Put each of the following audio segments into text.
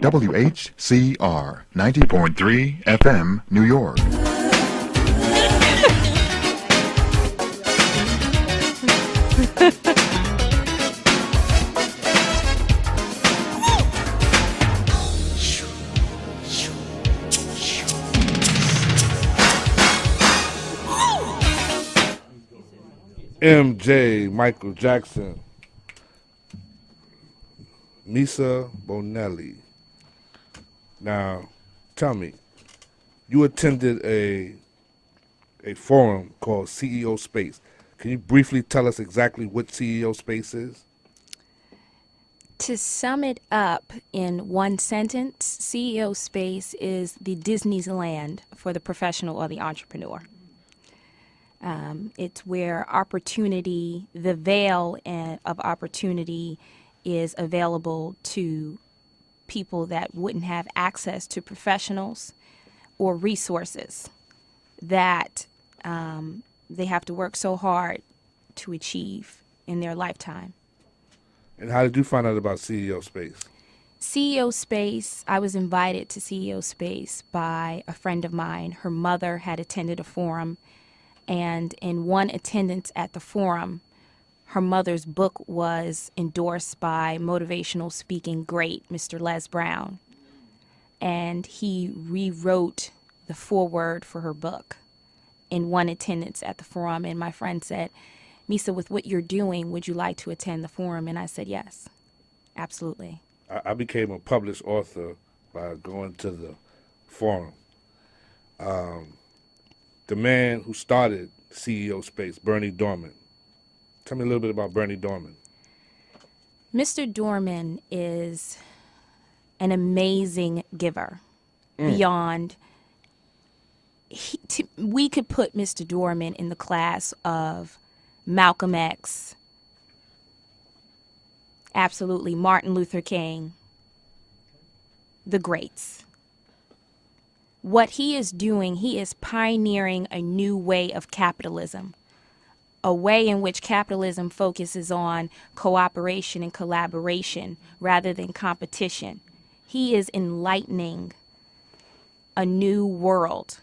WHCR 90.3 FM, New York. MJ, Michael Jackson, Misa Bonelli. Now, tell me, you attended a forum called CEO Space. Can you briefly tell us exactly what CEO Space is? To sum it up in one sentence, CEO Space is the Disneyland for the professional or the entrepreneur. It's where opportunity, the veil of opportunity is available to people that wouldn't have access to professionals or resources that they have to work so hard to achieve in their lifetime. And how did you find out about CEO Space? CEO Space, I was invited to CEO Space by a friend of mine. Her mother had attended a forum, and in one attendance at the forum, her mother's book was endorsed by motivational speaking great Mr. Les Brown, and he rewrote the foreword for her book in one attendance at the forum. And my friend said, Misa, with what you're doing, would you like to attend the forum? And I said, yes, absolutely. I became a published author by going to the forum. The man who started CEO Space, Berny Dohrmann. Tell me a little bit about Berny Dohrmann. Mr. Dohrmann is an amazing giver. Beyond, we could put Mr. Dohrmann in the class of Malcolm X, absolutely, Martin Luther King, the greats. What he is doing, he is pioneering a new way of capitalism, a way in which capitalism focuses on cooperation and collaboration rather than competition. He is enlightening a new world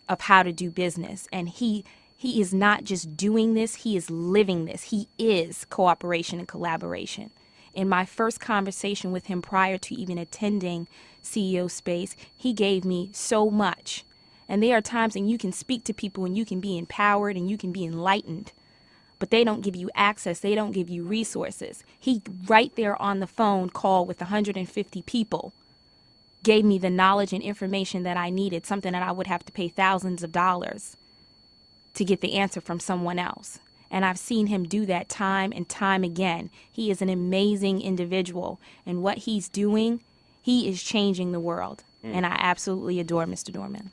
of how to do business. And he is not just doing this, he is living this. He is cooperation and collaboration. In my first conversation with him prior to even attending CEO Space, he gave me so much. And there are times when you can speak to people and you can be empowered and you can be enlightened, but they don't give you access. They don't give you resources. He, right there on the phone call with 150 people, gave me the knowledge and information that I needed, something that I would have to pay thousands of dollars to get the answer from someone else. And I've seen him do that time and time again. He is an amazing individual. And what he's doing, he is changing the world. And I absolutely adore Mr. Dohrmann.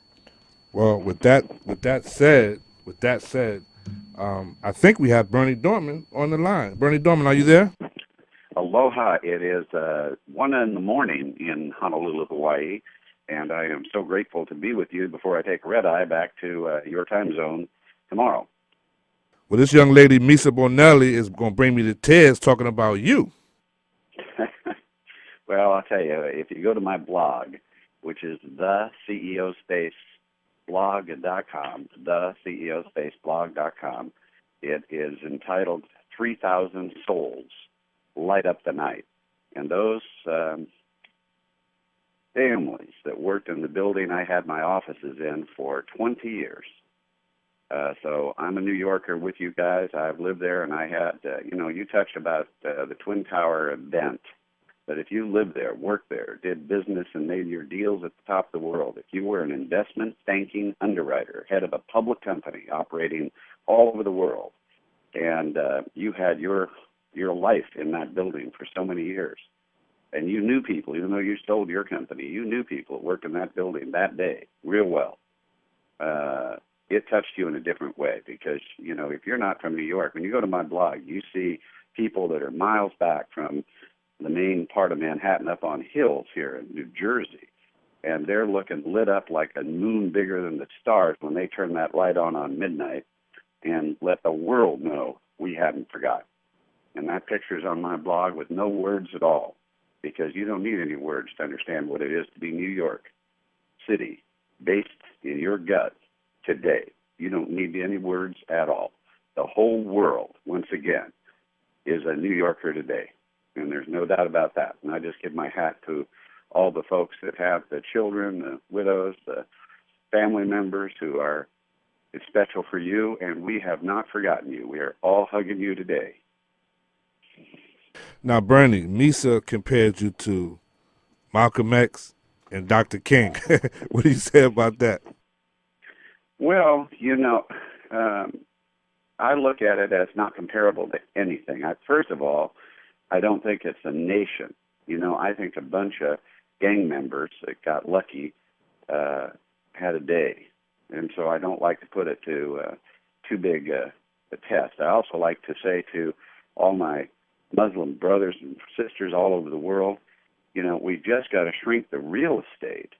Well, with that said, I think we have Berny Dohrmann on the line. Berny Dohrmann, are you there? Aloha. It is 1 in the morning in Honolulu, Hawaii, and I am so grateful to be with you before I take a red eye back to your time zone tomorrow. Well, this young lady, Misa Bonelli, is going to bring me to tears talking about you. Well, I'll tell you, if you go to my blog, which is theceospaceblog.com, theceospaceblog.com, it is entitled 3,000 Souls Light Up the Night. And those families that worked in the building I had my offices in for 20 years. So I'm a New Yorker with you guys. I've lived there, and I had, you touched about the Twin Tower event. But if you lived there, worked there, did business, and made your deals at the top of the world, if you were an investment banking underwriter, head of a public company operating all over the world, and you had your life in that building for so many years, and you knew people, even though you sold your company, you knew people that worked in that building that day real well. It touched you in a different way because, if you're not from New York, when you go to my blog, you see people that are miles back from the main part of Manhattan up on hills here in New Jersey, and they're looking lit up like a moon bigger than the stars when they turn that light on midnight and let the world know we haven't forgotten. And that picture's on my blog with no words at all. because you don't need any words to understand what it is to be New York City, based in your gut today. You don't need any words at all. The whole world, once again, is a New Yorker today, and there's no doubt about that. And I just give my hat to all the folks that have the children, the widows, the family members who are, it's special for you, and we have not forgotten you. We are all hugging you today. Now, Bernie, Misa compared you to Malcolm X and Dr. King. What do you say about that? Well, I look at it as not comparable to anything. First of all, I don't think it's a nation. I think a bunch of gang members that got lucky had a day. And so I don't like to put it to too big a test. I also like to say to all my Muslim brothers and sisters all over the world, we just got to shrink the real estate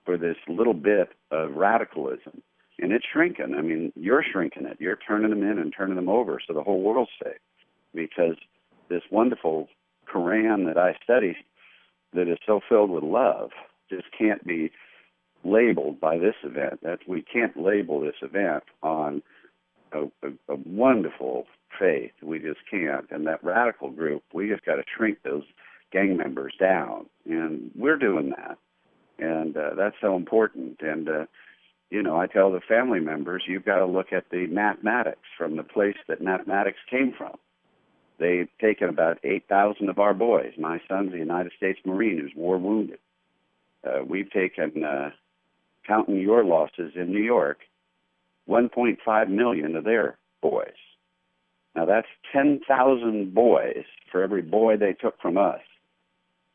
for this little bit of radicalism. And it's shrinking. I mean, you're shrinking it. You're turning them in and turning them over so the whole world's safe. Because this wonderful Quran that I study that is so filled with love just can't be labeled by this event. We can't label this event on a wonderful faith. We just can't. And that radical group, we just got to shrink those gang members down. And we're doing that. And that's so important. And, I tell the family members, you've got to look at the mathematics from the place that mathematics came from. They've taken about 8,000 of our boys. My son's a United States Marine who's war wounded. We've taken, counting your losses in New York, 1.5 million of their boys. Now that's 10,000 boys for every boy they took from us.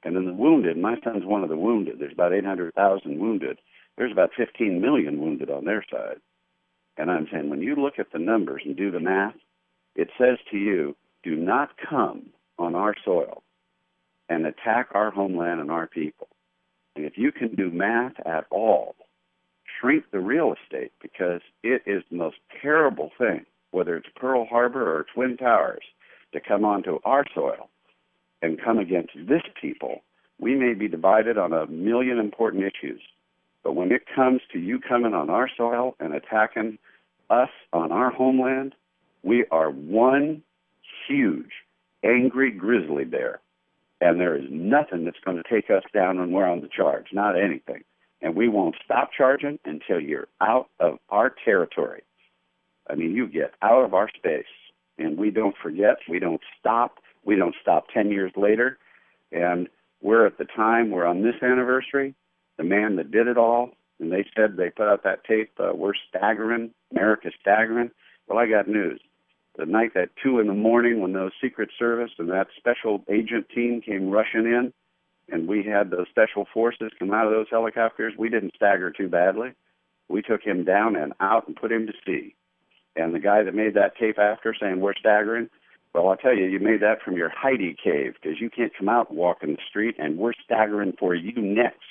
And then the wounded, my son's one of the wounded. There's about 800,000 wounded. There's about 15 million wounded on their side. And I'm saying, when you look at the numbers and do the math, it says to you, do not come on our soil and attack our homeland and our people. And if you can do math at all, shrink the real estate, because it is the most terrible thing, whether it's Pearl Harbor or Twin Towers, to come onto our soil and come against this people. We may be divided on a million important issues, but when it comes to you coming on our soil and attacking us on our homeland, we are one huge, angry grizzly bear. And there is nothing that's going to take us down when we're on the charge, not anything. And we won't stop charging until you're out of our territory. I mean, you get out of our space. And we don't forget, we don't stop. We don't stop 10 years later. And we're at the time, we're on this anniversary, the man that did it all, and they said, they put out that tape, we're staggering, America's staggering. Well, I got news. The night at 2 in the morning when those Secret Service and that special agent team came rushing in, and we had those special forces come out of those helicopters, we didn't stagger too badly. We took him down and out and put him to sea. And the guy that made that tape after saying we're staggering, well, I'll tell you, you made that from your Heidi cave, because you can't come out and walk in the street, and we're staggering for you next.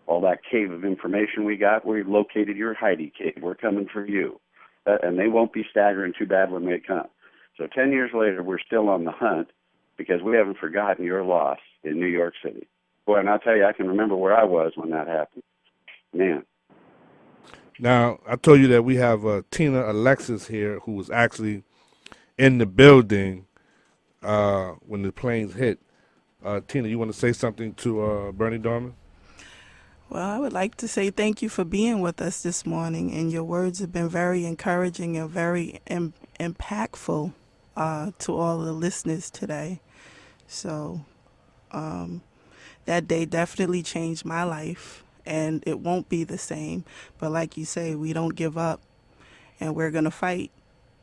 All that cave of information we got, we located your Heidi cave. We're coming for you. And they won't be staggering too bad when they come. So 10 years later, we're still on the hunt because we haven't forgotten your loss in New York City. Boy, and I'll tell you, I can remember where I was when that happened. Man. Now, I told you that we have Tina Alexis here, who was actually in the building when the planes hit. Tina, you want to say something to Bernie Dohrmann? Well, I would like to say thank you for being with us this morning, and your words have been very encouraging and very impactful to all the listeners today. So that day definitely changed my life, and it won't be the same. But like you say, we don't give up, and we're going to fight,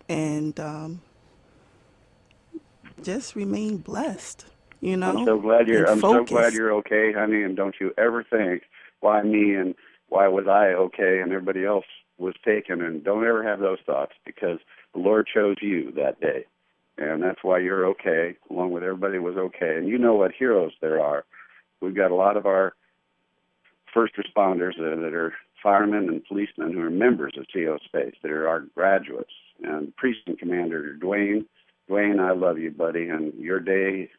and just remain blessed, you know. I'm so glad you're focused. okay, honey, and don't you ever think, why me and why was I okay and everybody else was taken, and don't ever have those thoughts, because the Lord chose you that day, and that's why you're okay, along with everybody was okay. And you know what heroes there are. We've got a lot of our first responders that are firemen and policemen who are members of CO Space, that are our graduates, and Precinct Commander Dwayne. Dwayne, I love you, buddy, and your day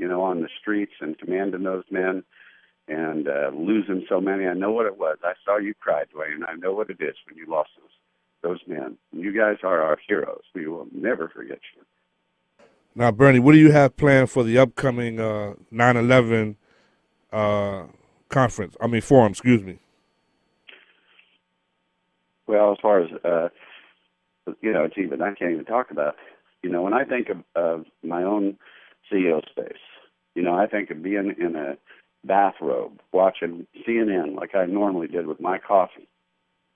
on the streets and commanding those men and losing so many. I know what it was. I saw you cry, Dwayne. I know what it is when you lost those men. You guys are our heroes. We will never forget you. Now, Bernie, what do you have planned for the upcoming 9/11 forum, excuse me? Well, as far as, it's even, I can't even talk about, when I think of my own CEO space, I think of being in a bathrobe watching CNN like I normally did with my coffee.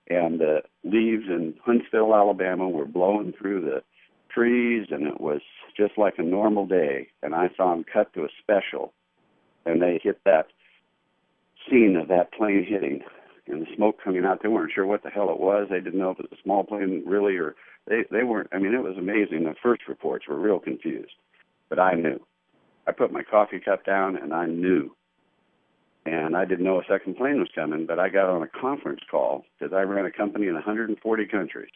And the leaves in Huntsville, Alabama were blowing through the trees, and it was just like a normal day. And I saw them cut to a special, and they hit that scene of that plane hitting and the smoke coming out. They weren't sure what the hell it was. They didn't know if it was a small plane really, or they weren't. I mean, it was amazing. The first reports were real confused, but I knew. I put my coffee cup down, and I knew. And I didn't know a second plane was coming, but I got on a conference call because I ran a company in 140 countries.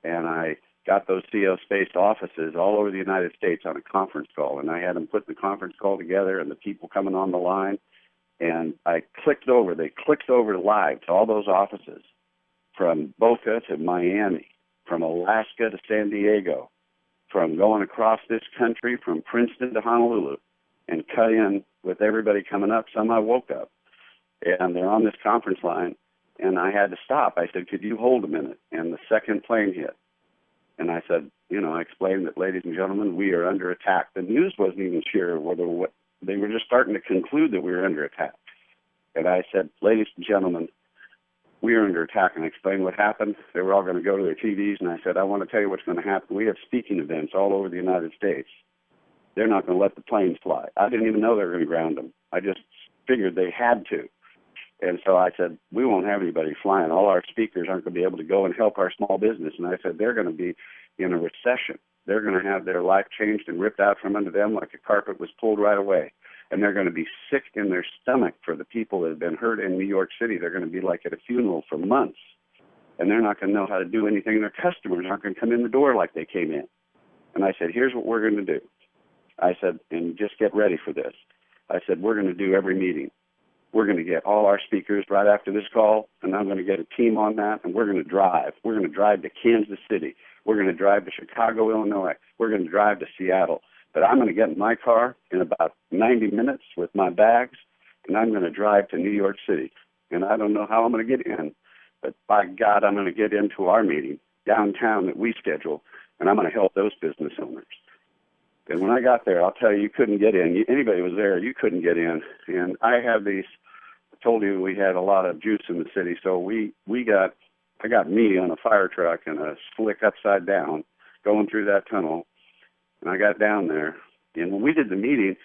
And I got those CO-spaced offices all over the United States on a conference call. And I had them put the conference call together and the people coming on the line. And they clicked over live to all those offices, from Boca to Miami, from Alaska to San Diego, from going across this country, from Princeton to Honolulu, and cut in with everybody coming up. Some I woke up, and they're on this conference line, and I had to stop. I said, could you hold a minute? And the second plane hit. And I said, I explained that, ladies and gentlemen, we are under attack. The news wasn't even sure what they were just starting to conclude that we were under attack. And I said, ladies and gentlemen, we are under attack, and I explained what happened. They were all going to go to their TVs, and I said, I want to tell you what's going to happen. We have speaking events all over the United States. They're not going to let the planes fly. I didn't even know they were going to ground them. I just figured they had to. And so I said, we won't have anybody flying. All our speakers aren't going to be able to go and help our small business. And I said, they're going to be in a recession. They're going to have their life changed and ripped out from under them like a carpet was pulled right away. And they're going to be sick in their stomach for the people that have been hurt in New York City. They're going to be like at a funeral for months. And they're not going to know how to do anything. Their customers aren't going to come in the door like they came in. And I said, here's what we're going to do. I said, and just get ready for this. I said, we're going to do every meeting. We're going to get all our speakers right after this call, and I'm going to get a team on that, and we're going to drive. We're going to drive to Kansas City. We're going to drive to Chicago, Illinois. We're going to drive to Seattle. But I'm going to get in my car in about 90 minutes with my bags, and I'm going to drive to New York City. And I don't know how I'm going to get in, but by God, I'm going to get into our meeting downtown that we schedule, and I'm going to help those business owners. And when I got there, I'll tell you, you couldn't get in. Anybody was there, you couldn't get in. And I have these, I told you we had a lot of juice in the city, so I got me on a fire truck and a slick upside down going through that tunnel. And I got down there. And when we did the meeting,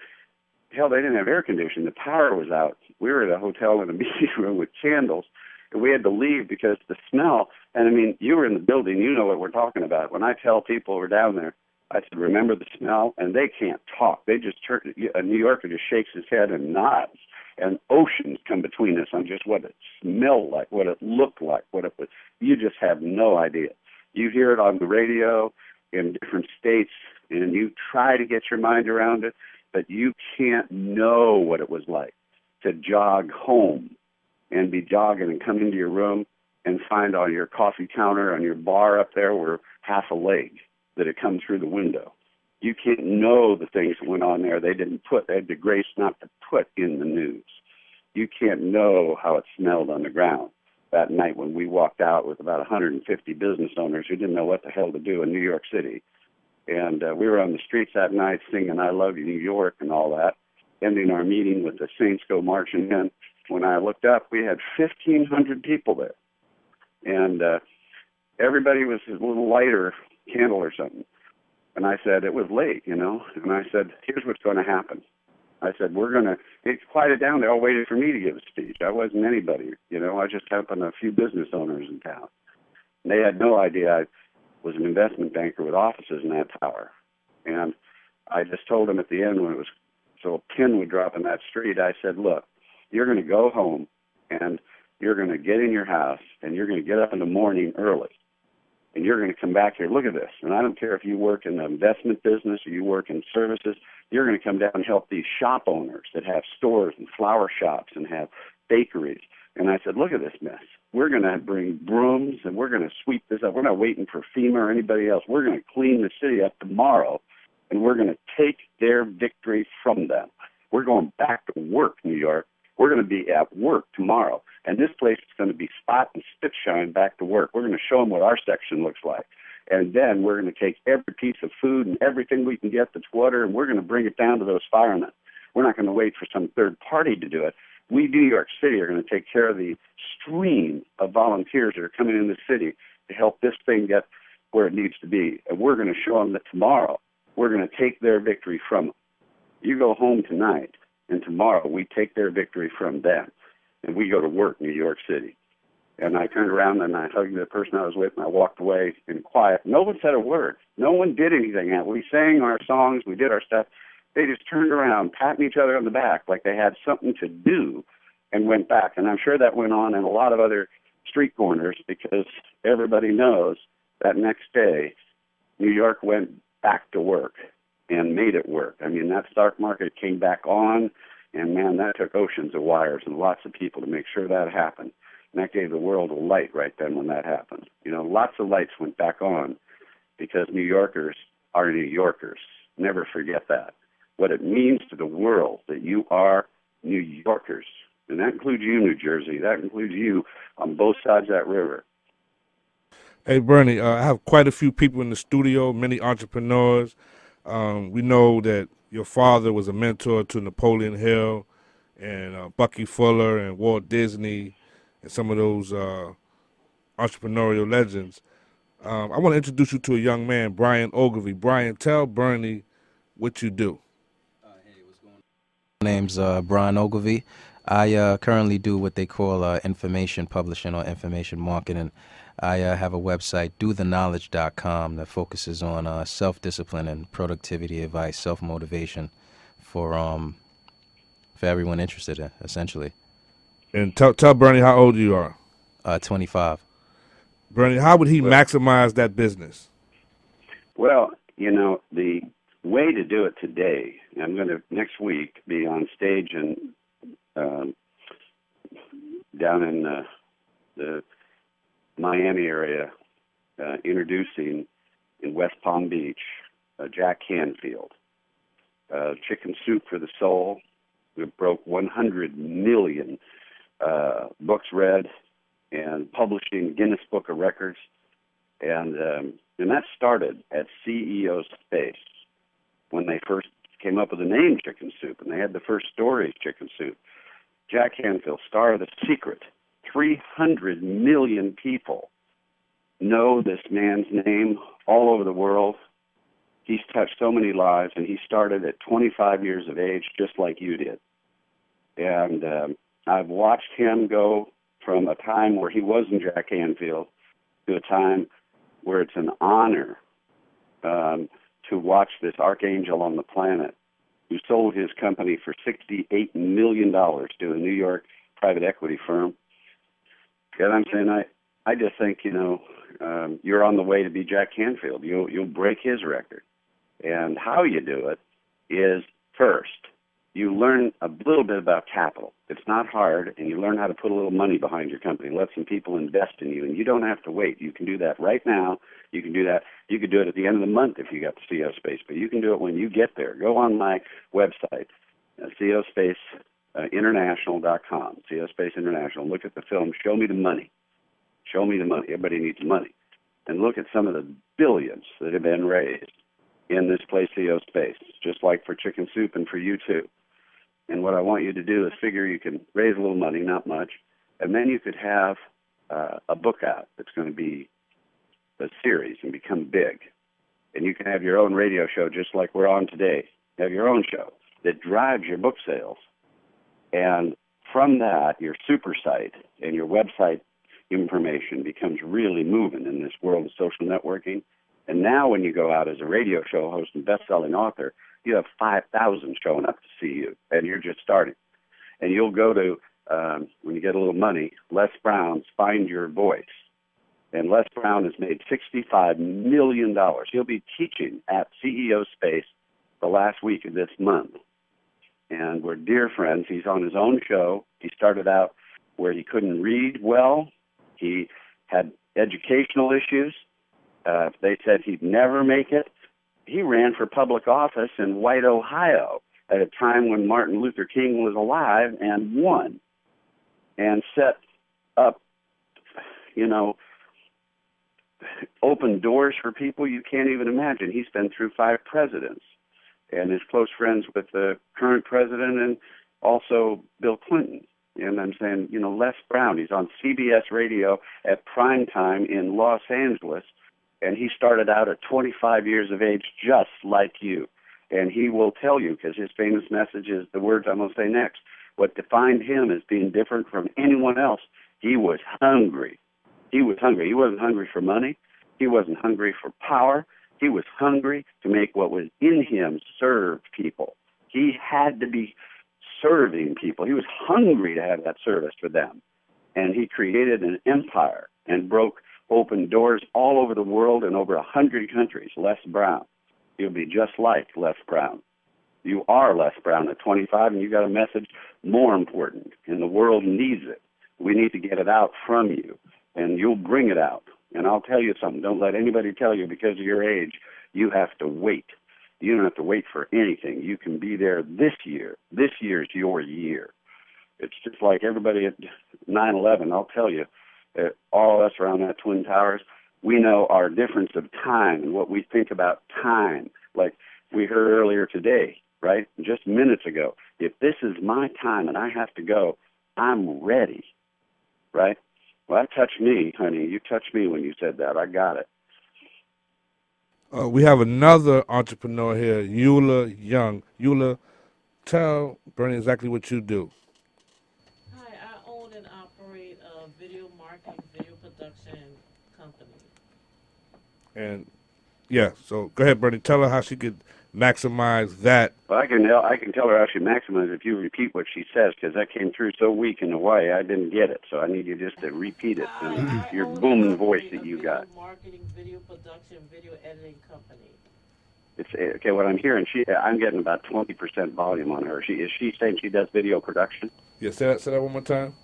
hell, they didn't have air conditioning. The power was out. We were at a hotel in a meeting room with candles, and we had to leave because the smell, and I mean, you were in the building, you know what we're talking about. When I tell people we're down there, I said, remember the smell? And they can't talk. They just turn, a New Yorker just shakes his head and nods. And oceans come between us on just what it smelled like, what it looked like, what it was. You just have no idea. You hear it on the radio in different states, and you try to get your mind around it, but you can't know what it was like to jog home and be jogging and come into your room and find on your coffee counter, on your bar up there, were half a leg that had come through the window. You can't know the things that went on there. They had the grace not to put in the news. You can't know how it smelled on the ground that night when we walked out with about 150 business owners who didn't know what the hell to do in New York City. And we were on the streets that night singing I Love You, New York, and all that, ending our meeting with the Saints Go Marching In. When I looked up, we had 1,500 people there. And everybody was a little lighter candle or something. And I said, it was late, And I said, here's what's going to happen. I said, it's quieted down. They all waited for me to give a speech. I wasn't anybody, I just happened a few business owners in town. And they had no idea I was an investment banker with offices in that tower. And I just told them at the end when it was, so a pin would drop in that street, I said, look, you're going to go home and you're going to get in your house and you're going to get up in the morning early. And you're going to come back here. Look at this. And I don't care if you work in the investment business or you work in services. You're going to come down and help these shop owners that have stores and flower shops and have bakeries. And I said, look at this mess. We're going to bring brooms and we're going to sweep this up. We're not waiting for FEMA or anybody else. We're going to clean the city up tomorrow, and we're going to take their victory from them. We're going back to work, New York. We're going to be at work tomorrow. And this place is going to be spot and spit shine back to work. We're going to show them what our section looks like. And then we're going to take every piece of food and everything we can get that's water, and we're going to bring it down to those firemen. We're not going to wait for some third party to do it. We, New York City, are going to take care of the stream of volunteers that are coming in the city to help this thing get where it needs to be. And we're going to show them that tomorrow we're going to take their victory from them. You go home tonight, and tomorrow we take their victory from them, and we go to work, New York City. And I turned around and I hugged the person I was with, and I walked away in quiet. No one said a word. No one did anything. We sang our songs. We did our stuff. They just turned around, patting each other on the back like they had something to do, and went back. And I'm sure that went on in a lot of other street corners, because everybody knows that next day New York went back to work and made it work. I mean, that stock market came back on, and, man, that took oceans of wires and lots of people to make sure that happened. And that gave the world a light right then when that happened. You know, lots of lights went back on because New Yorkers are New Yorkers. Never forget that. What it means to the world that you are New Yorkers. And that includes you, New Jersey. That includes you on both sides of that river. Hey, Bernie, I have quite a few people in the studio, many entrepreneurs. We know that your father was a mentor to Napoleon Hill and Bucky Fuller and Walt Disney and some of those entrepreneurial legends. I want to introduce you to a young man, Brian Ogilvy. Brian, tell Bernie what you do. Hey, what's going on? My name's Brian Ogilvy. I currently do what they call information publishing or information marketing. I have a website, dotheknowledge.com, that focuses on self-discipline and productivity advice, self-motivation for everyone interested in, essentially. And tell Bernie how old you are. 25. Bernie, how would he maximize that business? Well, you know, the way to do it today, I'm going to next week be on stage down in the Miami area, introducing in West Palm Beach Jack Canfield, Chicken Soup for the Soul. We broke 100 million books read and publishing Guinness Book of Records, and that started at CEO Space when they first came up with the name Chicken Soup, and they had the first stories Chicken Soup. Jack Canfield, star of The Secret. 300 million people know this man's name all over the world. He's touched so many lives, and he started at 25 years of age, just like you did. And I've watched him go from a time where he wasn't Jack Canfield to a time where it's an honor to watch this archangel on the planet who sold his company for $68 million to a New York private equity firm. And I'm saying, I just think, you know, you're on the way to be Jack Canfield. You'll break his record. And how you do it is, first, you learn a little bit about capital. It's not hard, and you learn how to put a little money behind your company. Let some people invest in you, and you don't have to wait. You can do that right now. You can do that. You could do it at the end of the month if you got the CEO Space, but you can do it when you get there. Go on my website, CEOSpaceInternational.com, CEO Space International. Look at the film, Show Me the Money. Show me the money. Everybody needs money. And look at some of the billions that have been raised in this place, CEO Space, just like for Chicken Soup and for you too. And what I want you to do is figure you can raise a little money, not much, and then you could have a book out that's going to be a series and become big. And you can have your own radio show just like we're on today. Have your own show that drives your book sales. And from that, your super site and your website information becomes really moving in this world of social networking. And now when you go out as a radio show host and best-selling author, you have 5,000 showing up to see you, and you're just starting. And you'll go to, when you get a little money, Les Brown's Find Your Voice. And Les Brown has made $65 million. He'll be teaching at CEO Space the last week of this month. And we're dear friends. He's on his own show. He started out where he couldn't read well. He had educational issues. They said he'd never make it. He ran for public office in White, Ohio at a time when Martin Luther King was alive and won, and set up, open doors for people you can't even imagine. He's been through 5 presidents and is close friends with the current president and also Bill Clinton. And I'm saying, Les Brown, he's on CBS radio at prime time in Los Angeles, and he started out at 25 years of age just like you. And he will tell you, because his famous message is the words I'm going to say next. What defined him as being different from anyone else, he was hungry. He was hungry. He wasn't hungry for money. He wasn't hungry for power. He was hungry to make what was in him serve people. He had to be serving people. He was hungry to have that service for them. And he created an empire and broke open doors all over the world in over 100 countries. Les Brown. You'll be just like Les Brown. You are Les Brown at 25, and you got a message more important, and the world needs it. We need to get it out from you, and you'll bring it out. And I'll tell you something. Don't let anybody tell you because of your age you have to wait. You don't have to wait for anything. You can be there this year. This year's your year. It's just like everybody at 9/11. I'll tell you, all of us around that Twin Towers, we know our difference of time and what we think about time. Like we heard earlier today, right? Just minutes ago. If this is my time and I have to go, I'm ready, right? Well, that touched me, honey. You touched me when you said that. I got it. We have another entrepreneur here, Eula Young. Eula, tell Bernie exactly what you do. Hi, I own and operate a video marketing, video production company. And yeah, so go ahead, Bernie. Tell her how she could maximize that. Well, I can tell her how she maximizes if you repeat what she says, because that came through so weak in Hawaii, I didn't get it. So I need you just to repeat it in your booming voice that you got. Marketing, video production, video editing company. It's okay. What I'm hearing, I'm getting about 20% volume on her. Is she saying she does video production? Yeah, say that one more time.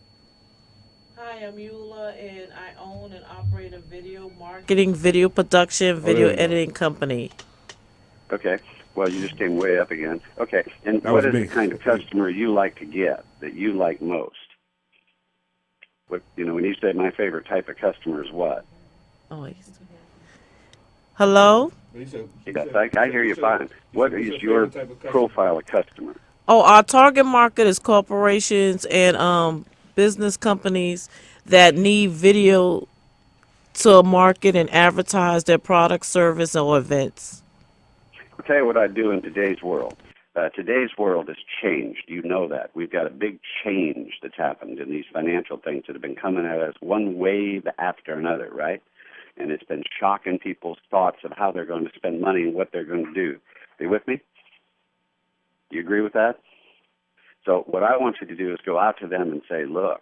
Hi, I'm Eula, and I own and operate a video marketing, video production, video editing company. Okay. Well, you just came way up again. Okay. And That what was is me. the kind of customer you like to get, that you like most? What, when you say my favorite type of customer is what? Oh, hello? Yes, I hear you fine. What is your profile of customer? Oh, our target market is corporations and business companies that need video to market and advertise their product, service, or events. I'll tell you what I do in today's world. Today's world has changed. You know that. We've got a big change that's happened in these financial things that have been coming at us one wave after another, right? And it's been shocking people's thoughts of how they're going to spend money and what they're going to do. Are you with me? Do you agree with that? So what I want you to do is go out to them and say, look,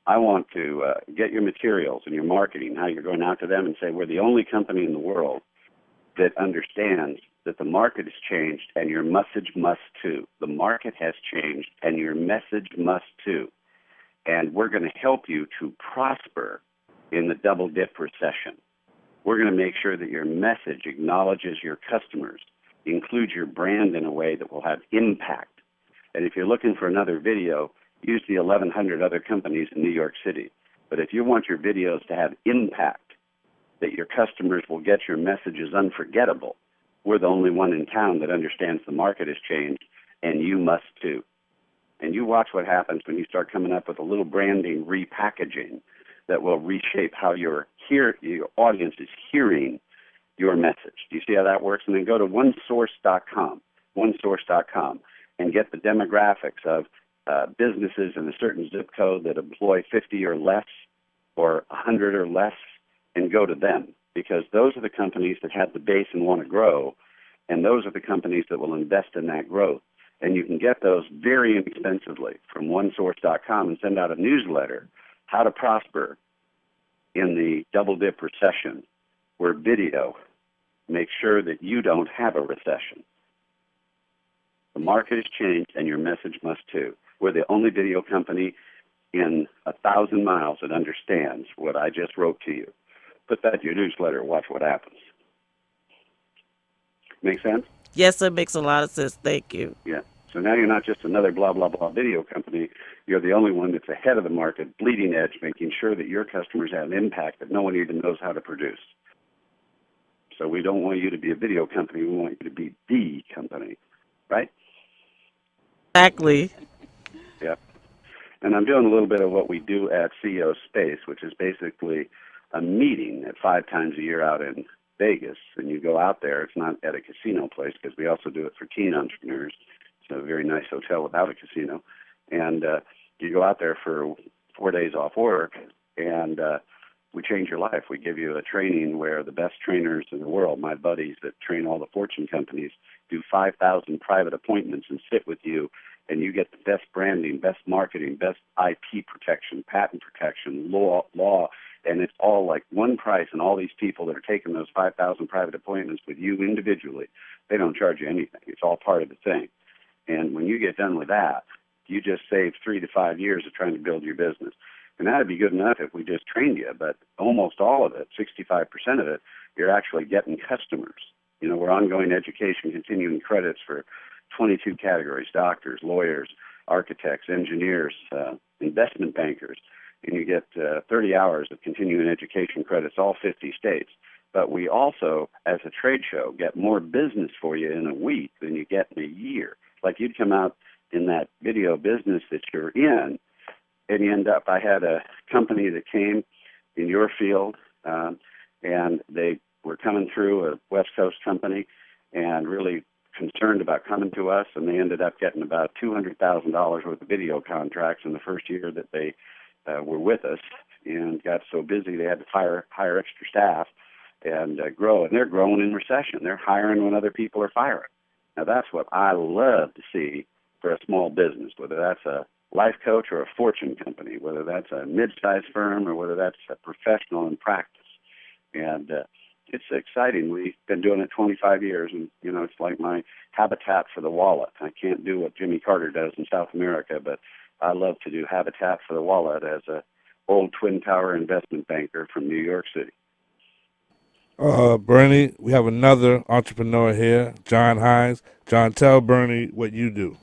I want to get your materials and your marketing, how you're going out to them and say, we're the only company in the world that understands that the market has changed and your message must too. The market has changed and your message must too. And we're going to help you to prosper in the double dip recession. We're going to make sure that your message acknowledges your customers, includes your brand in a way that will have impact. And if you're looking for another video, use the 1,100 other companies in New York City. But if you want your videos to have impact, that your customers will get your messages unforgettable, we're the only one in town that understands the market has changed, and you must too. And you watch what happens when you start coming up with a little branding repackaging that will reshape how your audience is hearing your message. Do you see how that works? And then go to onesource.com, and get the demographics of businesses in a certain zip code that employ 50 or less or 100 or less, and go to them, because those are the companies that have the base and want to grow, and those are the companies that will invest in that growth. And you can get those very inexpensively from onesource.com and send out a newsletter, How to Prosper in the Double Dip Recession, where video makes sure that you don't have a recession. The market has changed, and your message must too. We're the only video company in 1,000 miles that understands what I just wrote to you. Put that in your newsletter. Watch what happens. Make sense? Yes, it makes a lot of sense. Thank you. Yeah. So now you're not just another blah, blah, blah video company. You're the only one that's ahead of the market, bleeding edge, making sure that your customers have an impact that no one even knows how to produce. So we don't want you to be a video company. We want you to be the company, right? Exactly. Yep. And I'm doing a little bit of what we do at CEO Space, which is basically a meeting at 5 times a year out in Vegas. And you go out there. It's not at a casino place because we also do it for teen entrepreneurs. It's a very nice hotel without a casino. And you go out there for 4 days off work, and we change your life. We give you a training where the best trainers in the world, my buddies that train all the Fortune companies, do 5,000 private appointments and sit with you, and you get the best branding, best marketing, best IP protection, patent protection, law, and it's all like one price. And all these people that are taking those 5,000 private appointments with you individually, they don't charge you anything. It's all part of the thing. And when you get done with that, you just save 3 to 5 years of trying to build your business. And that would be good enough if we just trained you, but almost all of it, 65% of it, you're actually getting customers. You know, we're ongoing education, continuing credits for 22 categories: doctors, lawyers, architects, engineers, investment bankers. And you get 30 hours of continuing education credits, all 50 states. But we also, as a trade show, get more business for you in a week than you get in a year. Like you'd come out in that video business that you're in, and you end up, I had a company that came in your field, and they were coming through, a West Coast company, and really concerned about coming to us, and they ended up getting about $200,000 worth of video contracts in the first year that they were with us, and got so busy they had to hire extra staff and grow. And they're growing in recession. They're hiring when other people are firing. Now, that's what I love to see for a small business, whether that's a life coach or a fortune company, whether that's a mid-sized firm or whether that's a professional in practice. And it's exciting. We've been doing it 25 years, and, you know, it's like my habitat for the wallet. I can't do what Jimmy Carter does in South America, but I love to do habitat for the wallet as a old Twin Tower investment banker from New York City. Bernie, we have another entrepreneur here, John Hines. John, tell Bernie what you do.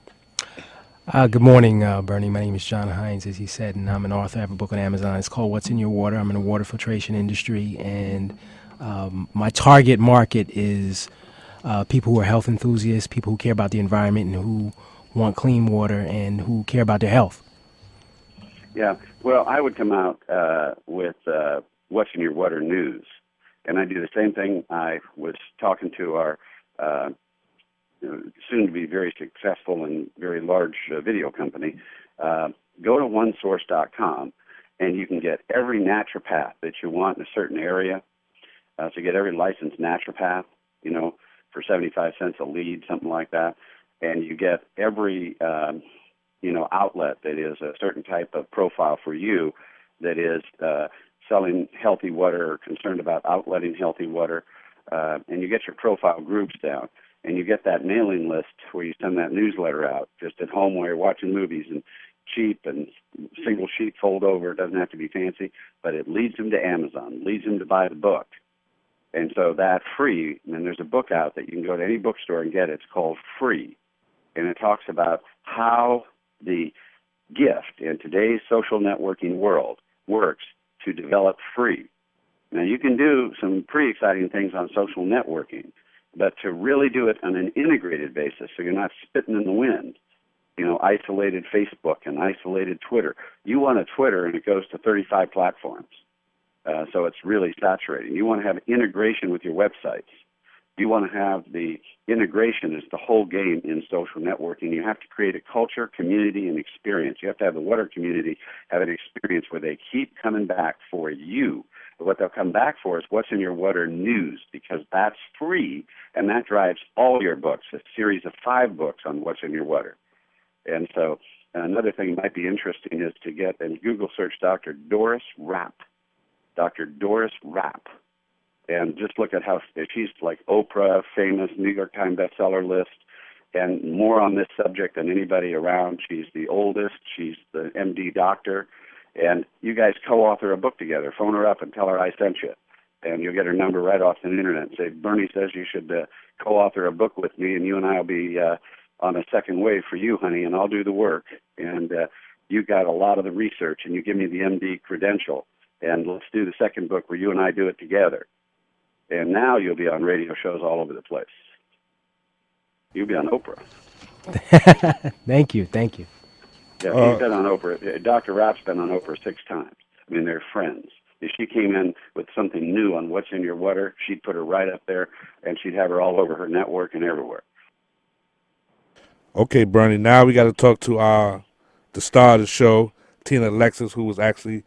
Good morning, Bernie. My name is John Hines, as he said, and I'm an author. I have a book on Amazon. It's called What's in Your Water. I'm in the water filtration industry, and my target market is people who are health enthusiasts, people who care about the environment and who want clean water and who care about their health. Yeah, well, I would come out with What's in Your Water news, and I do the same thing. I was talking to our soon to be very successful and very large video company. Go to onesource.com, and you can get every naturopath that you want in a certain area. So you get every licensed naturopath, you know, for 75 cents a lead, something like that. And you get every, outlet that is a certain type of profile for you that is selling healthy water or concerned about outletting healthy water. And you get your profile groups down. And you get that mailing list where you send that newsletter out just at home while you're watching movies, and cheap and single sheet fold over. It doesn't have to be fancy, but it leads them to Amazon, leads them to buy the book. And so that free, and there's a book out that you can go to any bookstore and get. It's called Free. And it talks about how the gift in today's social networking world works to develop free. Now, you can do some pretty exciting things on social networking, but to really do it on an integrated basis, so you're not spitting in the wind, isolated Facebook and isolated Twitter. You want a Twitter, and it goes to 35 platforms. So it's really saturating. You want to have integration with your websites. You want to have the integration as the whole game in social networking. You have to create a culture, community, and experience. You have to have the water community have an experience where they keep coming back for you. But what they'll come back for is What's in Your Water news, because that's free, and that drives all your books, a series of 5 books on What's in Your Water. And so another thing that might be interesting is to get and Google search Dr. Doris Rapp. Dr. Doris Rapp. And just look at how she's like Oprah, famous, New York Times bestseller list. and more on this subject than anybody around. She's the oldest. She's the MD doctor. And you guys co-author a book together. Phone her up and tell her I sent you. And you'll get her number right off the internet. Say, Bernie says you should co-author a book with me, and you and I will be on a second wave for you, honey, and I'll do the work. And you got a lot of the research, and you give me the MD credential. And let's do the second book where you and I do it together. And now you'll be on radio shows all over the place. You'll be on Oprah. Thank you. Thank you. Yeah, he's been on Oprah. Dr. Rapp's been on Oprah 6 times. I mean, they're friends. If she came in with something new on What's in Your Water, she'd put her right up there, and she'd have her all over her network and everywhere. Okay, Bernie, now we got to talk to the star of the show, Tina Alexis, who was actually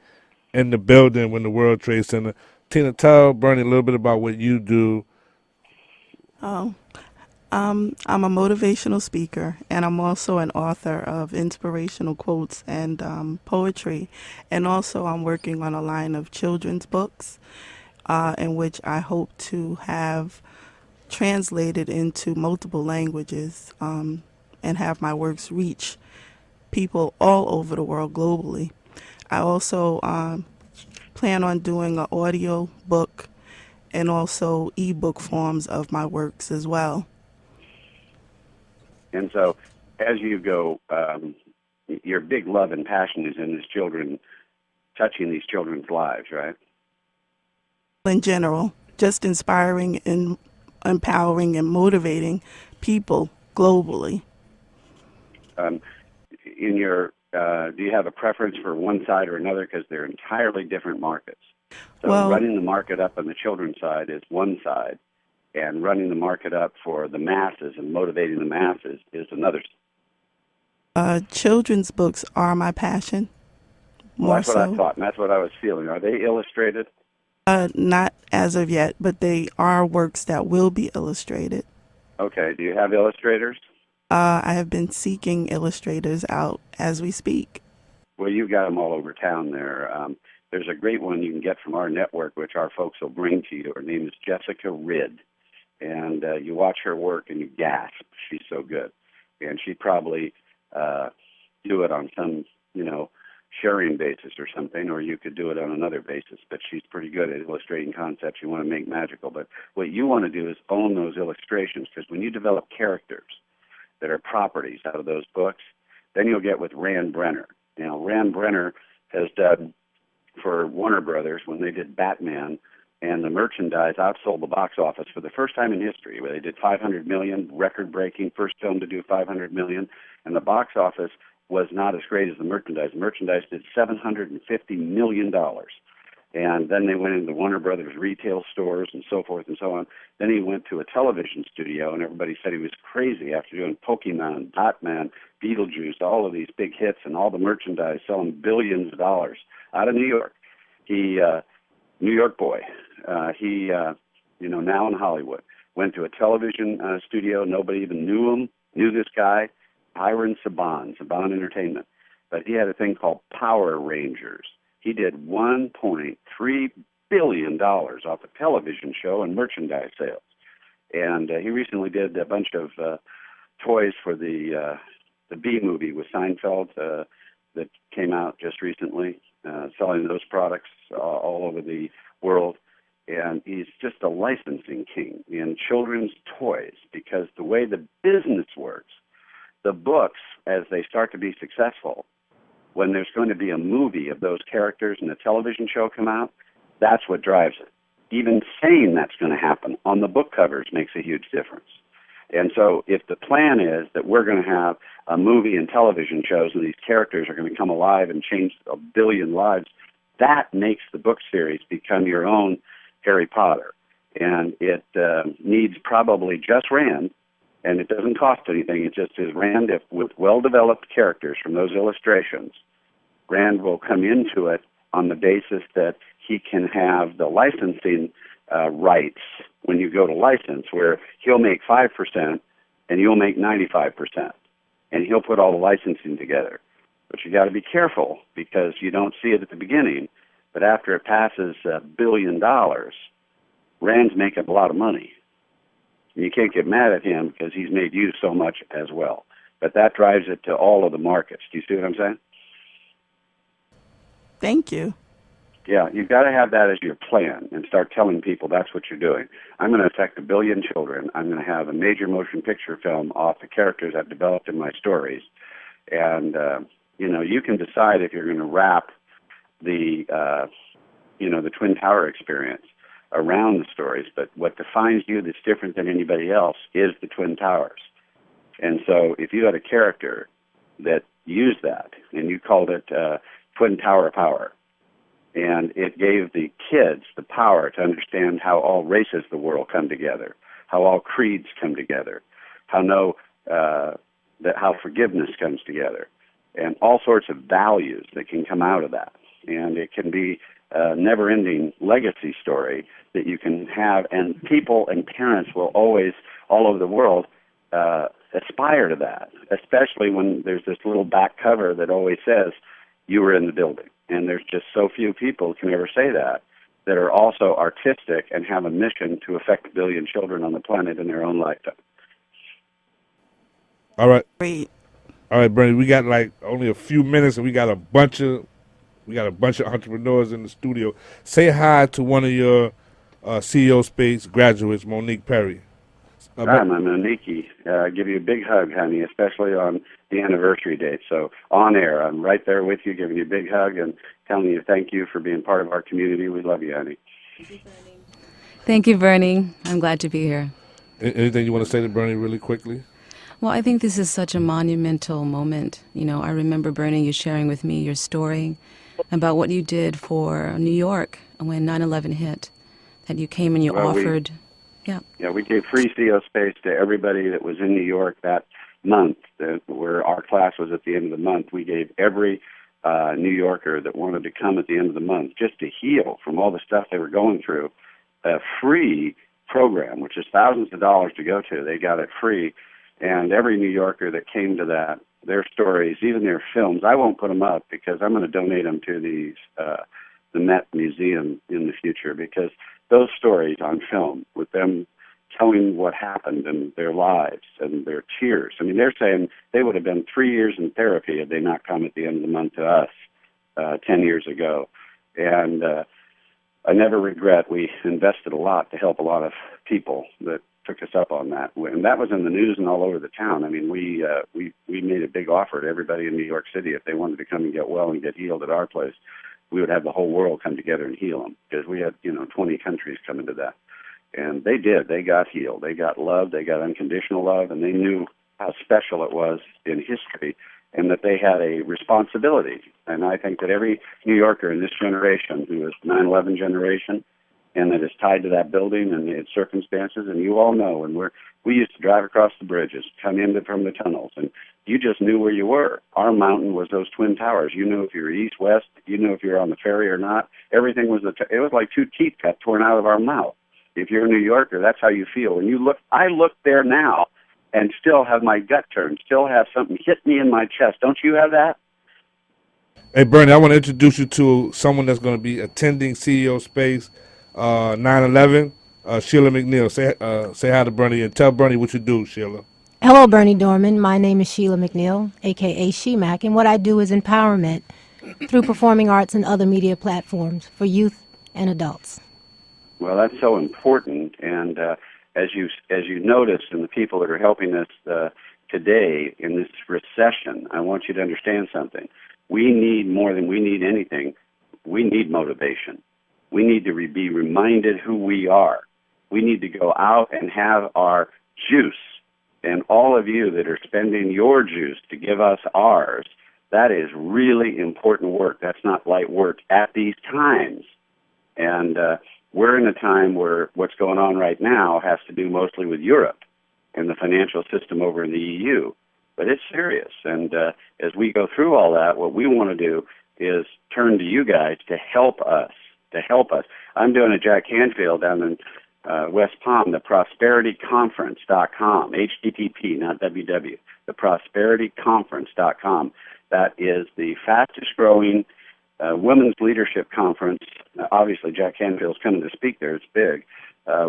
in the building when the World Trade Center. Tina, tell Bernie a little bit about what you do. I'm a motivational speaker, and I'm also an author of inspirational quotes and poetry. And also I'm working on a line of children's books in which I hope to have translated into multiple languages and have my works reach people all over the world globally. I also plan on doing an audio book and also ebook forms of my works as well. And so, as you go, your big love and passion is in these children, touching these children's lives, right? In general, just inspiring and empowering and motivating people globally. In your, do you have a preference for one side or another? Because they're entirely different markets. So Well- running the market up on the children's side is one side, and running the market up for the masses and motivating the masses is another. Children's books are my passion. Well, that's what I thought, and that's what I was feeling. Are they illustrated? Not as of yet, but they are works that will be illustrated. Okay. Do you have illustrators? I have been seeking illustrators out as we speak. Well, you've got them all over town there. There's a great one you can get from our network, which our folks will bring to you. Her name is Jessica Ridd. And you watch her work and you gasp. She's so good. And she'd probably do it on some, sharing basis or something, or you could do it on another basis. But she's pretty good at illustrating concepts you want to make magical. But what you want to do is own those illustrations, because when you develop characters that are properties out of those books, then you'll get with Rand Brenner. Now, Rand Brenner has done for Warner Brothers when they did Batman, and the merchandise outsold the box office for the first time in history, where they did $500 million, record-breaking, first film to do $500 million, and the box office was not as great as the merchandise. The merchandise did $750 million. And then they went into Warner Brothers retail stores and so forth and so on. Then he went to a television studio, and everybody said he was crazy after doing Pokemon, Batman, Beetlejuice, all of these big hits and all the merchandise, selling billions of dollars out of New York. He, New York boy, now in Hollywood, went to a television studio. Nobody even knew this guy, Hiram Saban Entertainment. But he had a thing called Power Rangers. He did $1.3 billion off a television show and merchandise sales. And he recently did a bunch of toys for the B movie with Seinfeld that came out just recently, selling those products all over the world. And he's just a licensing king in children's toys, because the way the business works, the books, as they start to be successful, when there's going to be a movie of those characters and a television show come out, that's what drives it. Even saying that's going to happen on the book covers makes a huge difference. And so if the plan is that we're going to have a movie and television shows and these characters are going to come alive and change a billion lives, that makes the book series become your own Harry Potter. And it needs probably just Rand, and it doesn't cost anything. It just is Rand, if with well-developed characters from those illustrations, Rand will come into it on the basis that he can have the licensing rights when you go to license, where he'll make 5% and you'll make 95%, and he'll put all the licensing together. But you got to be careful, because you don't see it at the beginning, but after it passes $1 billion, Rand's making a lot of money. And you can't get mad at him because he's made you so much as well. But that drives it to all of the markets. Do you see what I'm saying? Thank you. Yeah, you've got to have that as your plan and start telling people that's what you're doing. I'm going to affect 1 billion children. I'm going to have a major motion picture film off the characters I've developed in my stories. And, you can decide if you're going to wrap the Twin Tower experience around the stories, but what defines you that's different than anybody else is the Twin Towers. And so if you had a character that used that and you called it Twin Tower Power, and it gave the kids the power to understand how all races of the world come together, how all creeds come together, how forgiveness comes together, and all sorts of values that can come out of that. And it can be a never-ending legacy story that you can have, and people and parents will always, all over the world, aspire to that, especially when there's this little back cover that always says, you were in the building. And there's just so few people who can ever say that are also artistic and have a mission to affect 1 billion children on the planet in their own lifetime. All right. Great. All right, Bernie, we got like only a few minutes, and we got a bunch of entrepreneurs in the studio. Say hi to one of your CEO Space graduates, Monique Perry. Hi, my Monique. Give you a big hug, honey, especially on the anniversary date. So on air, I'm right there with you, giving you a big hug and telling you thank you for being part of our community. We love you, honey. Thank you, Bernie. I'm glad to be here. Anything you want to say to Bernie really quickly? Well, I think this is such a monumental moment. I remember, Bernie, you sharing with me your story about what you did for New York when 9/11 hit, that you came and you offered. Yeah, we gave free CO space to everybody that was in New York that month, where our class was at the end of the month. We gave every New Yorker that wanted to come at the end of the month just to heal from all the stuff they were going through, a free program, which is thousands of dollars to go to. They got it free. And every New Yorker that came to that, their stories, even their films, I won't put them up because I'm going to donate them to the Met Museum in the future, because those stories on film, with them telling what happened in their lives and their tears. I mean, they're saying they would have been 3 years in therapy had they not come at the end of the month to us 10 years ago. And I never regret we invested a lot to help a lot of people that took us up on that. And that was in the news and all over the town. I mean, we made a big offer to everybody in New York City if they wanted to come and get well and get healed at our place. We would have the whole world come together and heal them, because we had 20 countries coming to that. And they did. They got healed. They got love. They got unconditional love, and they knew how special it was in history and that they had a responsibility. And I think that every New Yorker in this generation, who is 9/11 generation, and that is tied to that building and its circumstances, and you all know, and we used to drive across the bridges, come in from the tunnels, and you just knew where you were. Our mountain was those Twin Towers. You knew if you were east, west, you knew if you were on the ferry or not. Everything was it was like two teeth got torn out of our mouth. If you're a New Yorker, that's how you feel. When you look, I look there now and still have my gut turned, still have something hit me in my chest. Don't you have that? Hey, Bernie, I want to introduce you to someone that's going to be attending CEO Space 9/11, Sheila McNeil. Say hi to Bernie and tell Bernie what you do, Sheila. Hello, Bernie Dohrmann. My name is Sheila McNeil, a.k.a. SheMac, and what I do is empowerment through performing arts and other media platforms for youth and adults. Well, that's so important, and as you notice, and the people that are helping us today in this recession, I want you to understand something. We need more than we need anything. We need motivation. We need to be reminded who we are. We need to go out and have our juice. And all of you that are spending your juice to give us ours, that is really important work. That's not light work at these times. And we're in a time where what's going on right now has to do mostly with Europe and the financial system over in the EU. But it's serious. And as we go through all that, what we want to do is turn to you guys to help us, I'm doing a Jack Canfield down in West Palm, the prosperityconference.com, HTTP, not www, the prosperityconference.com. That is the fastest growing women's leadership conference. Obviously, Jack Canfield's coming to speak there. It's big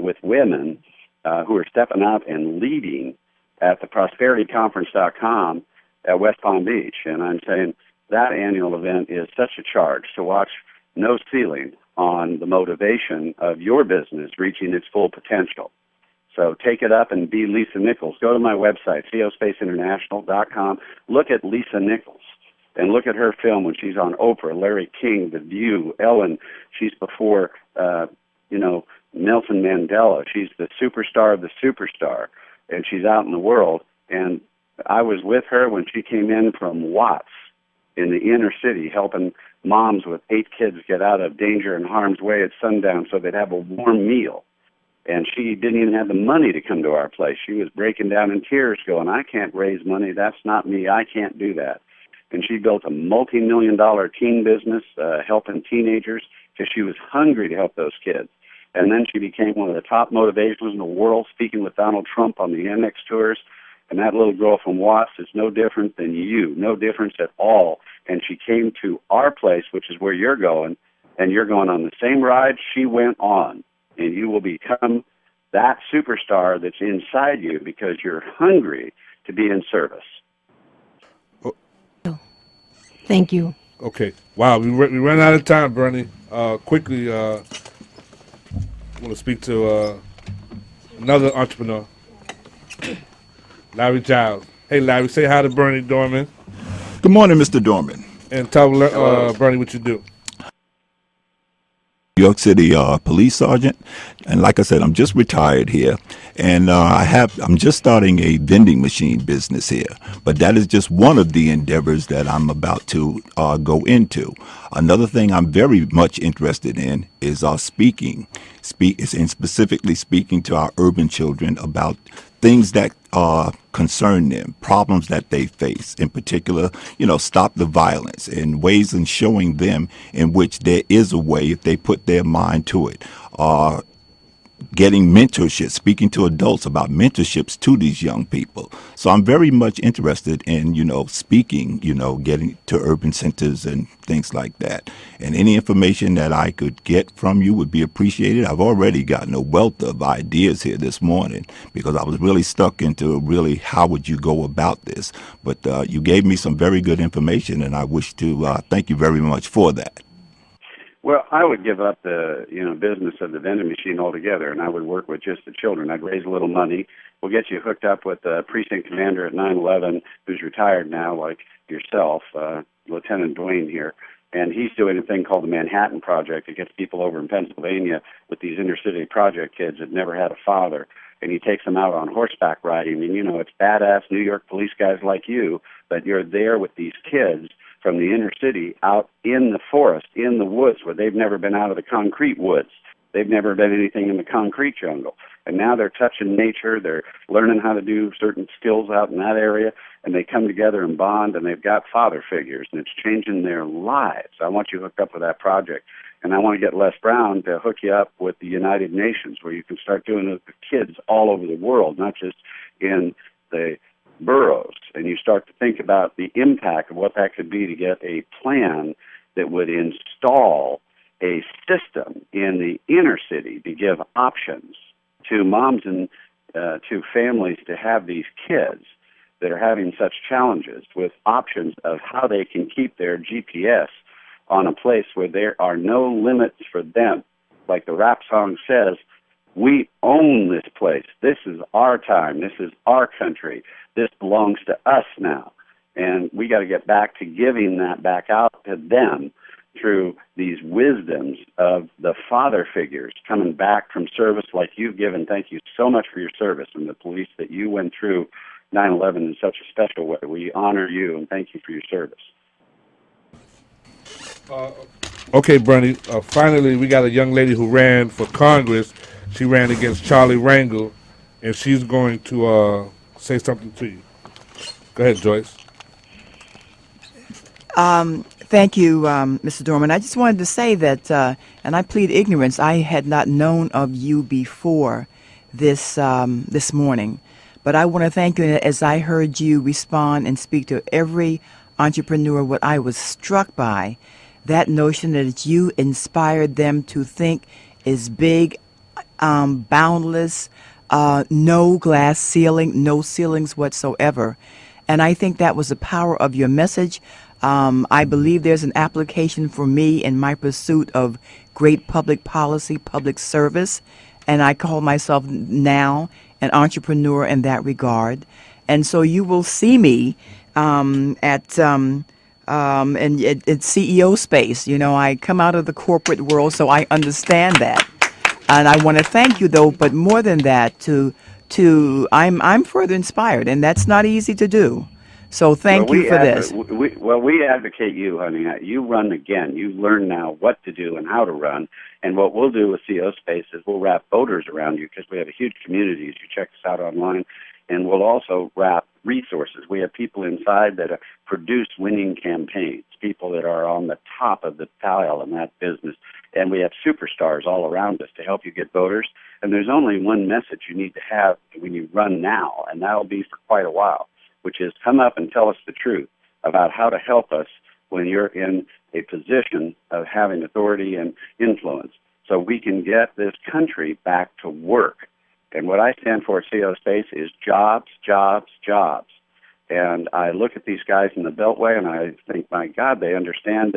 with women. who are stepping out and leading at the prosperityconference.com at West Palm Beach. And I'm saying that annual event is such a charge to watch no ceiling on the motivation of your business reaching its full potential. So take it up and be Lisa Nichols. Go to my website, cospaceinternational.com. Look at Lisa Nichols and look at her film when she's on Oprah, Larry King, The View, Ellen. She's before, Nelson Mandela. She's the superstar of the superstar, and she's out in the world. And I was with her when she came in from Watts in the inner city, helping moms with 8 kids get out of danger and harm's way at sundown so they'd have a warm meal. And she didn't even have the money to come to our place. She was breaking down in tears going, I can't raise money. That's not me. I can't do that. And she built a multi-million-dollar teen business helping teenagers because she was hungry to help those kids. And then she became one of the top motivationals in the world, speaking with Donald Trump on the MX tours. And that little girl from Watts is no different than you, no difference at all. And she came to our place, which is where you're going, and you're going on the same ride she went on. And you will become that superstar that's inside you because you're hungry to be in service. Thank you. Okay. Wow, we ran out of time, Bernie. Quickly, I want to speak to another entrepreneur, Larry Giles. Hey, Larry, say hi to Bernie Dohrmann. Good morning, Mr. Dohrmann. And tell Bernie what you do. New York City police sergeant, and like I said, I'm just retired here, and I'm just starting a vending machine business here. But that is just one of the endeavors that I'm about to go into. Another thing I'm very much interested in is speaking, and specifically speaking to our urban children about things that concern them, problems that they face. In particular, stop the violence in ways and showing them in which there is a way if they put their mind to it. Getting mentorship, speaking to adults about mentorships to these young people. So I'm very much interested in, speaking, getting to urban centers and things like that. And any information that I could get from you would be appreciated. I've already gotten a wealth of ideas here this morning because I was really stuck into really how would you go about this. But you gave me some very good information, and I wish to thank you very much for that. Well, I would give up the business of the vending machine altogether, and I would work with just the children. I'd raise a little money. We'll get you hooked up with the precinct commander at 9/11, who's retired now, like yourself, Lieutenant Dwayne here, and he's doing a thing called the Manhattan Project. It gets people over in Pennsylvania with these inner-city project kids that never had a father, and he takes them out on horseback riding. And, it's badass New York police guys like you, but you're there with these kids from the inner city out in the forest, in the woods, where they've never been out of the concrete woods. They've never been anything in the concrete jungle. And now they're touching nature. They're learning how to do certain skills out in that area, and they come together and bond, and they've got father figures, and it's changing their lives. I want you hooked up with that project. And I want to get Les Brown to hook you up with the United Nations, where you can start doing it with kids all over the world, not just in the boroughs, and you start to think about the impact of what that could be to get a plan that would install a system in the inner city to give options to moms and to families to have these kids that are having such challenges with options of how they can keep their GPS on a place where there are no limits for them. Like the rap song says, we own this place. This is our time. This is our country. This belongs to us now. And we got to get back to giving that back out to them through these wisdoms of the father figures coming back from service like you've given. Thank you so much for your service and the police that you went through 9/11 in such a special way. We honor you and thank you for your service. Okay, Bernie, finally we got a young lady who ran for Congress. She ran against Charlie Rangel, and she's going to say something to you. Go ahead, Joyce. Thank you, Mr. Dohrmann. I just wanted to say that, and I plead ignorance, I had not known of you before this morning. But I want to thank you as I heard you respond and speak to every entrepreneur. What I was struck by, that notion that you inspired them to think is big, boundless, no glass ceiling, no ceilings whatsoever. And I think that was the power of your message. I believe there's an application for me in my pursuit of great public policy, public service, and I call myself now an entrepreneur in that regard. And so you will see me at CEO space. You know, I come out of the corporate world, so I understand that. And I want to thank you, though, but more than that, I'm further inspired, and that's not easy to do. So thank you for this. We advocate you, honey. You run again. You learn now what to do and how to run. And what we'll do with CO Space is we'll wrap voters around you because we have a huge community. As you check us out online, and we'll also wrap resources. We have people inside that produce winning campaigns, people that are on the top of the tile in that business. And we have superstars all around us to help you get voters. And there's only one message you need to have when you run now, and that'll be for quite a while, which is come up and tell us the truth about how to help us when you're in a position of having authority and influence so we can get this country back to work. And what I stand for at CO Space is jobs, jobs, jobs. And I look at these guys in the Beltway and I think, my God, they understand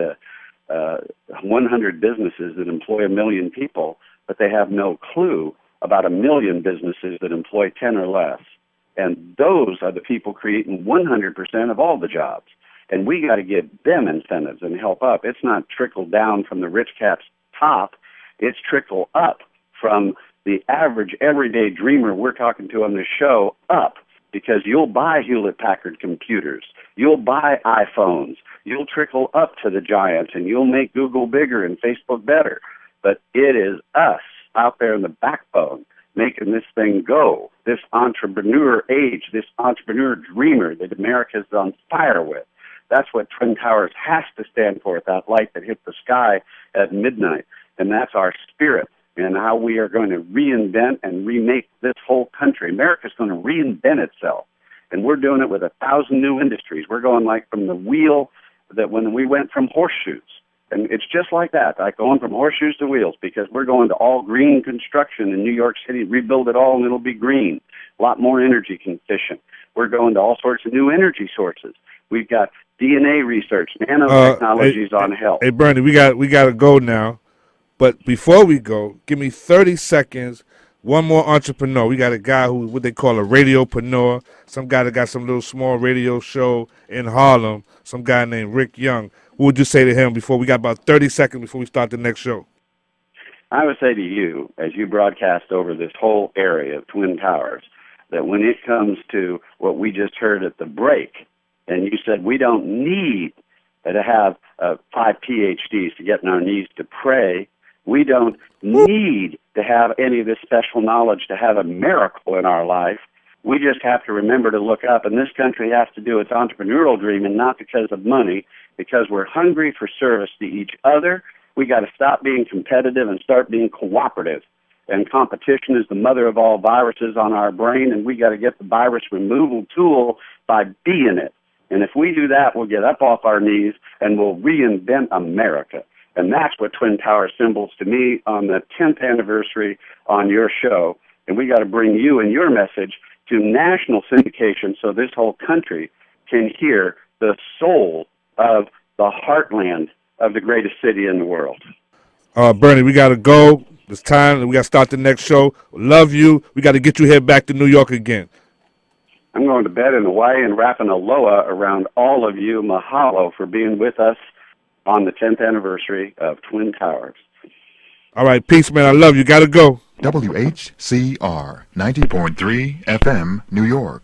100 businesses that employ 1 million people, but they have no clue about 1 million businesses that employ 10 or less. And those are the people creating 100% of all the jobs. And we got to give them incentives and help up. It's not trickle down from the rich cap's top. It's trickle up from the average everyday dreamer we're talking to on this show up, because you'll buy Hewlett-Packard computers. You'll buy iPhones. You'll trickle up to the giants, and you'll make Google bigger and Facebook better. But it is us out there in the backbone making this thing go, this entrepreneur age, this entrepreneur dreamer that America's on fire with. That's what Twin Towers has to stand for, that light that hit the sky at midnight. And that's our spirit and how we are going to reinvent and remake this whole country. America's going to reinvent itself. And we're doing it with 1,000 new industries. We're going like from the wheel that when we went from horseshoes. And it's just like that, like going from horseshoes to wheels, because we're going to all green construction in New York City, rebuild it all, and it'll be green. A lot more energy efficient. We're going to all sorts of new energy sources. We've got DNA research, nanotechnologies on health. Hey, Bernie, we got to go now. But before we go, give me 30 seconds. One more entrepreneur. We got a guy who, what they call a radiopreneur. Some guy that got some little small radio show in Harlem. Some guy named Rick Young. What would you say to him before we got about 30 seconds before we start the next show? I would say to you, as you broadcast over this whole area of Twin Towers, that when it comes to what we just heard at the break, and you said we don't need to have 5 PhDs to get on our knees to pray. We don't need to have any of this special knowledge to have a miracle in our life. We just have to remember to look up, and this country has to do its entrepreneurial dream, and not because of money, because we're hungry for service to each other. We got to stop being competitive and start being cooperative. And competition is the mother of all viruses on our brain, and we got to get the virus removal tool by being it. And if we do that, we'll get up off our knees and we'll reinvent America. And that's what Twin Towers symbols to me on the 10th anniversary on your show. And we got to bring you and your message to national syndication so this whole country can hear the soul of the heartland of the greatest city in the world. Bernie, we got to go. It's time. We got to start the next show. Love you. We got to get you here back to New York again. I'm going to bed in Hawaii and wrapping aloha around all of you. Mahalo for being with us on the 10th anniversary of Twin Towers. All right. Peace, man. I love you. Got to go. WHCR 90.3 FM, New York.